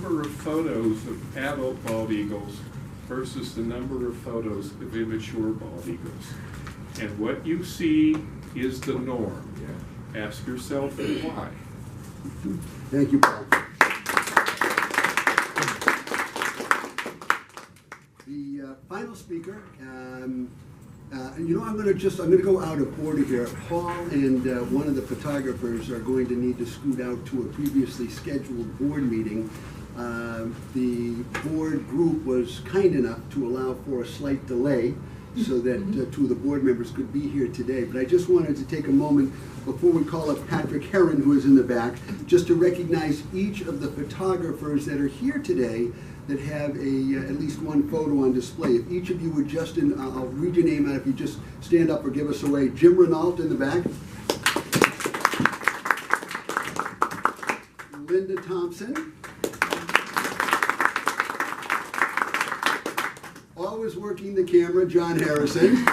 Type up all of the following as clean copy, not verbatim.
number of photos of adult bald eagles versus the number of photos of immature bald eagles. And what you see is the norm. Ask yourself why. Thank you, Paul. The final speaker, and you know, I'm going to go out of order here. Paul and one of the photographers are going to need to scoot out to a previously scheduled board meeting. The board group was kind enough to allow for a slight delay so that two of the board members could be here today. But I just wanted to take a moment before we call up Patrick Herron, who is in the back, just to recognize each of the photographers that are here today that have at least one photo on display. If each of you would just, I'll read your name out if you just stand up or give us away. Jim Renault in the back. Linda Thompson. Always working the camera, John Harrison.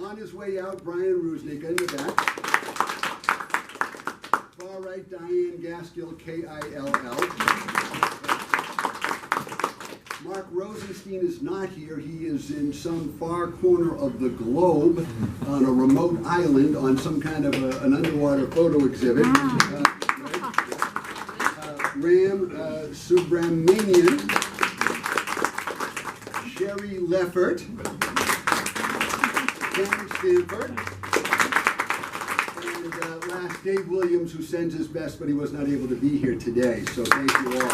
On his way out, Brian Rusnicka in the back. Far right, Diane Gaskill, K-I-L-L. Mark Rosenstein is not here. He is in some far corner of the globe on a remote island on some kind of an underwater photo exhibit. Ram Subramanian. Sherry Leffert. Ken Stanford. And last, Dave Williams, who sends his best, but he was not able to be here today. So thank you all.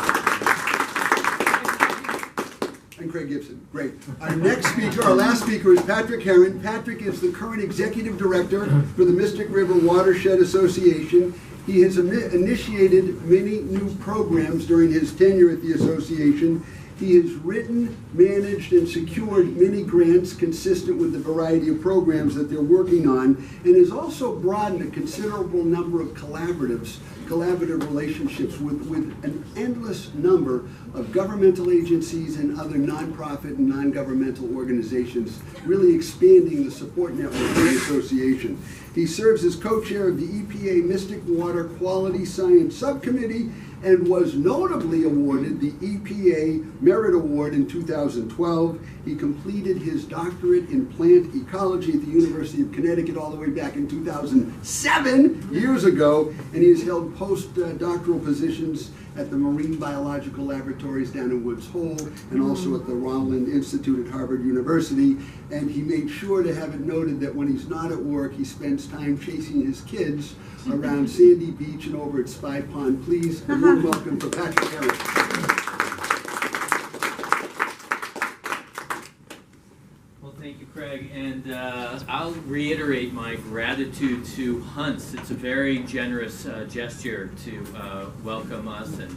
And Craig Gibson. Great. Our next speaker, our last speaker, is Patrick Herron. Patrick is the current executive director for the Mystic River Watershed Association. He has initiated many new programs during his tenure at the association. He has written, managed, and secured many grants consistent with the variety of programs that they're working on, and has also broadened a considerable number of collaborative relationships with an endless number of governmental agencies and other nonprofit and non-governmental organizations, really expanding the support network of the association. He serves as co-chair of the EPA Mystic Water Quality Science Subcommittee and was notably awarded the EPA Merit Award in 2012. He completed his doctorate in plant ecology at the University of Connecticut all the way back in 2007, years ago, and he has held postdoctoral positions at the Marine Biological Laboratories down in Woods Hole and also at the Rollin Institute at Harvard University. And he made sure to have it noted that when he's not at work, he spends time chasing his kids around Sandy Beach and over at Spy Pond. Please, a warm welcome for Patrick Herron. Well, thank you, Craig, and I'll reiterate my gratitude to Hunts. It's a very generous gesture to welcome us, and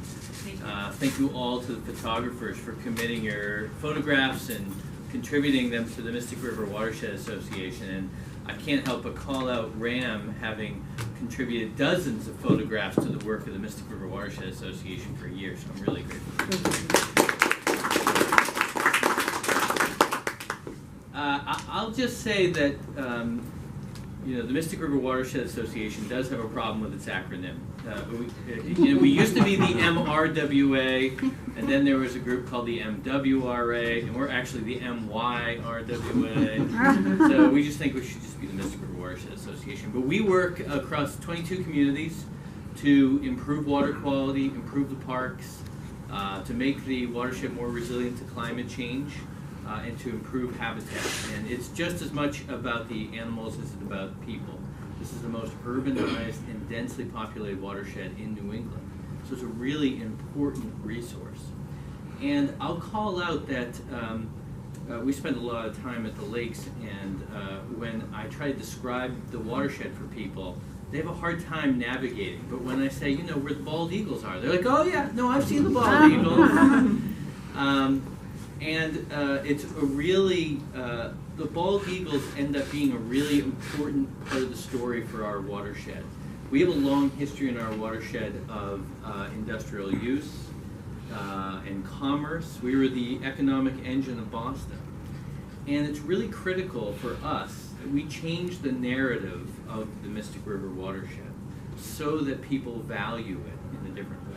thank you all to the photographers for committing your photographs and contributing them to the Mystic River Watershed Association. And I can't help but call out Ram, having contributed dozens of photographs to the work of the Mystic River Watershed Association for years. So I'm really grateful. I'll just say that the Mystic River Watershed Association does have a problem with its acronym. We used to be the MRWA, and then there was a group called the MWRA, and we're actually the MYRWA. So we just think we should just be the Mystic River Watershed Association. But we work across 22 communities to improve water quality, improve the parks, to make the watershed more resilient to climate change, and to improve habitat. And it's just as much about the animals as it's about people. This is the most urbanized and densely populated watershed in New England. So it's a really important resource. And I'll call out that we spend a lot of time at the lakes, and when I try to describe the watershed for people, they have a hard time navigating. But when I say, where the bald eagles are, they're like, oh yeah, no, I've seen the bald eagles. It's a really, the bald eagles end up being a really important part of the story for our watershed. We have a long history in our watershed of industrial use and commerce. We were the economic engine of Boston. And it's really critical for us that we change the narrative of the Mystic River watershed so that people value it in a different way.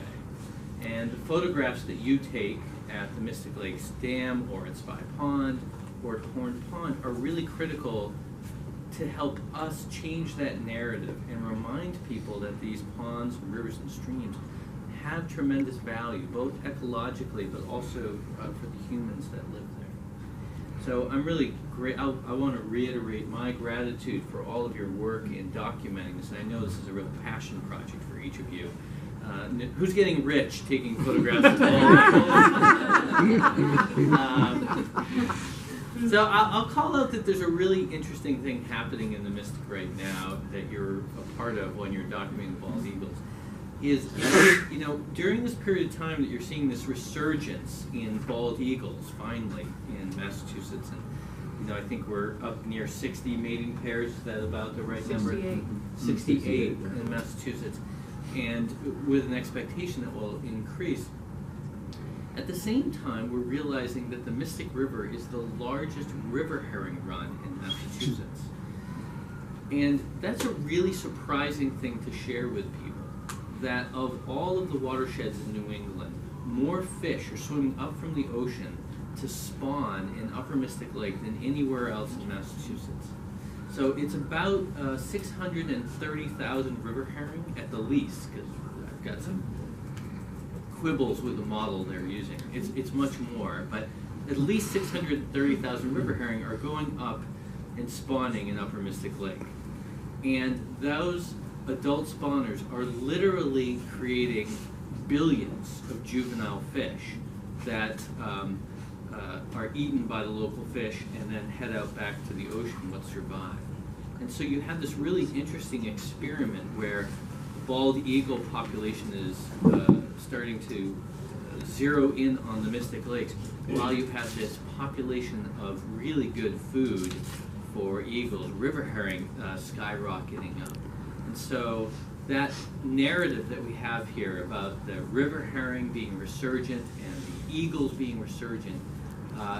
And the photographs that you take at the Mystic Lakes Dam or at Spy Pond or at Horn Pond are really critical to help us change that narrative and remind people that these ponds, rivers, and streams have tremendous value, both ecologically but also for the humans that live there. So I'm really great. I want to reiterate my gratitude for all of your work in documenting this, and I know this is a real passion project for each of you. Who's getting rich taking photographs of So I'll call out that there's a really interesting thing happening in the Mystic right now that you're a part of when you're documenting the bald eagles. Is, you know, during this period of time that you're seeing this resurgence in bald eagles, finally, in Massachusetts, and, you know, I think we're up near 60 mating pairs, is that about the right number? 68 in Massachusetts, and with an expectation that will increase. At the same time, we're realizing that the Mystic River is the largest river herring run in Massachusetts. And that's a really surprising thing to share with people, that of all of the watersheds in New England, more fish are swimming up from the ocean to spawn in Upper Mystic Lake than anywhere else in Massachusetts. So it's about 630,000 river herring at the least, because I've got some quibbles with the model they're using. It's much more, but at least 630,000 river herring are going up and spawning in Upper Mystic Lake. And those adult spawners are literally creating billions of juvenile fish that are eaten by the local fish and then head out back to the ocean what survive. And so you have this really interesting experiment where the bald eagle population is starting to zero in on the Mystic Lakes, while you have this population of really good food for eagles, river herring, skyrocketing up. And so that narrative that we have here about the river herring being resurgent and the eagles being resurgent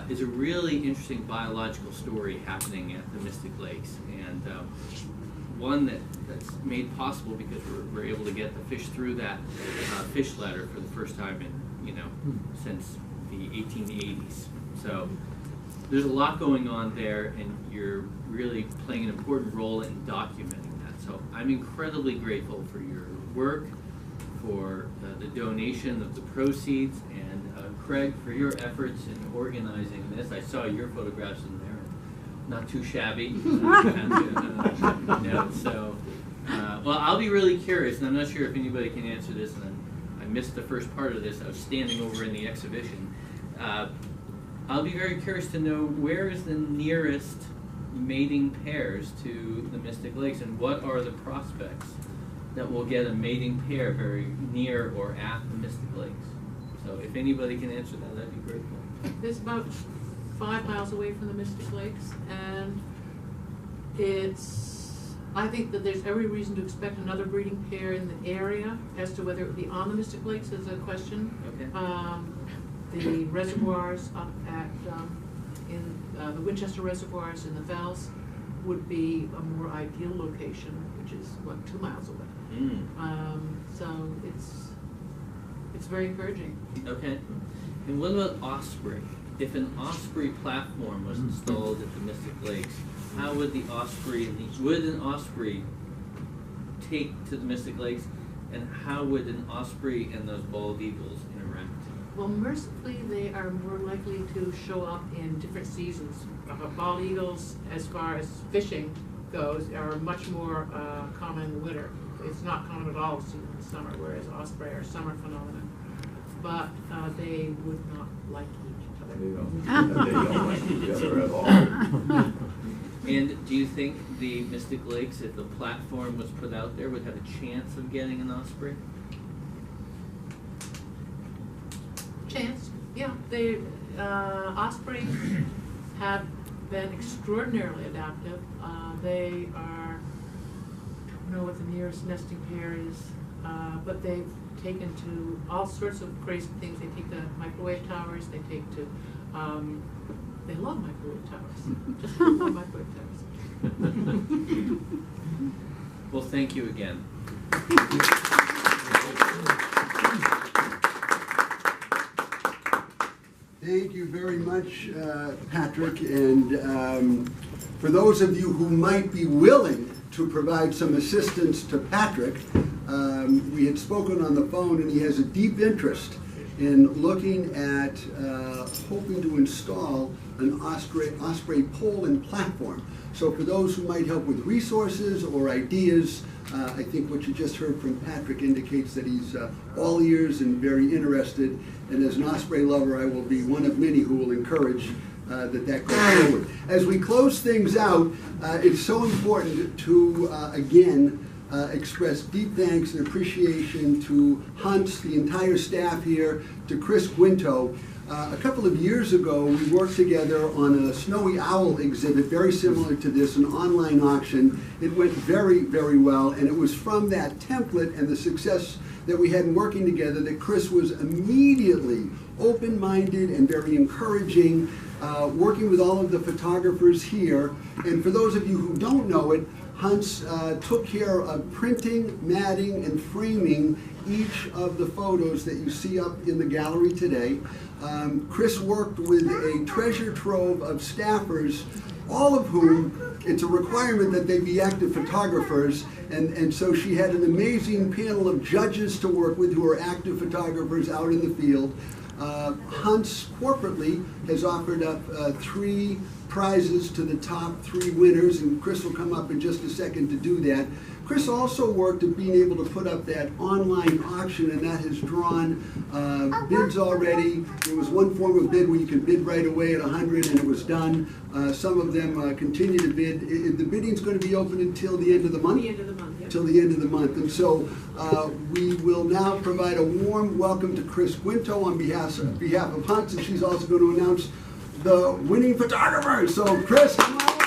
is a really interesting biological story happening at the Mystic Lakes, and one that's made possible because we're able to get the fish through that fish ladder for the first time in, you know, since the 1880s. So there's a lot going on there, and you're really playing an important role in documenting that. So I'm incredibly grateful for your work, for the donation of the proceeds, and Craig, for your efforts in organizing this. I saw your photographs in there, not too shabby. So, well, I'll be really curious, and I'm not sure if anybody can answer this, and I missed the first part of this. I was standing over in the exhibition. I'll be very curious to know where is the nearest mating pairs to the Mystic Lakes, and what are the prospects that we'll get a mating pair very near or at the Mystic Lakes. So if anybody can answer that, that'd be grateful. It's about 5 miles away from the Mystic Lakes, and it's, I think that there's every reason to expect another breeding pair in the area. As to whether it would be on the Mystic Lakes is a question. Okay. The reservoirs up at in the Winchester reservoirs in the Fells would be a more ideal location, which is what, 2 miles away. So it's very encouraging. Okay. And what about osprey? If an osprey platform was installed at the Mystic Lakes, how would the osprey would an osprey take to the Mystic Lakes, and how would an osprey and those bald eagles interact? Well, mercifully, they are more likely to show up in different seasons. Bald eagles, as far as fishing goes, are much more common in the winter. It's not common at all to see them in the summer, whereas osprey are summer phenomena. But they would not like each other. They don't like each other at all. And do you think the Mystic Lakes, if the platform was put out there, would have a chance of getting an osprey? Chance, yeah. They ospreys have been extraordinarily adaptive. They are, I don't know what the nearest nesting pair is, but they've taken to all sorts of crazy things. They take to microwave towers. They take to, they love microwave towers. Just love microwave towers. Well, thank you again. Thank you very much, Patrick. And for those of you who might be willing to provide some assistance to Patrick, we had spoken on the phone, and he has a deep interest in looking at hoping to install an Osprey pole and platform. So for those who might help with resources or ideas, I think what you just heard from Patrick indicates that he's all ears and very interested. And as an Osprey lover, I will be one of many who will encourage that goes forward. As we close things out, it's so important to, again, express deep thanks and appreciation to Hunts, the entire staff here, to Chris Guinto. A couple of years ago, we worked together on a snowy owl exhibit, very similar to this, an online auction. It went very, very well, and it was from that template and the success that we had in working together that Chris was immediately open-minded and very encouraging, working with all of the photographers here. And for those of you who don't know it, Hunts took care of printing, matting, and framing each of the photos that you see up in the gallery today. Chris worked with a treasure trove of staffers, all of whom it's a requirement that they be active photographers, and so she had an amazing panel of judges to work with who are active photographers out in the field. Hunts corporately has offered up 3 prizes to the top 3 winners, and Chris will come up in just a second to do that. Chris also worked at being able to put up that online auction, and that has drawn bids already. There was one form of bid where you could bid right away at 100, and it was done. Some of them continue to bid. The bidding's going to be open until the end of the month? The end of the month, yep. Till the end of the month. And so we will now provide a warm welcome to Chris Guinto on behalf of Hunts, and she's also going to announce the winning photographer. So Chris, come on.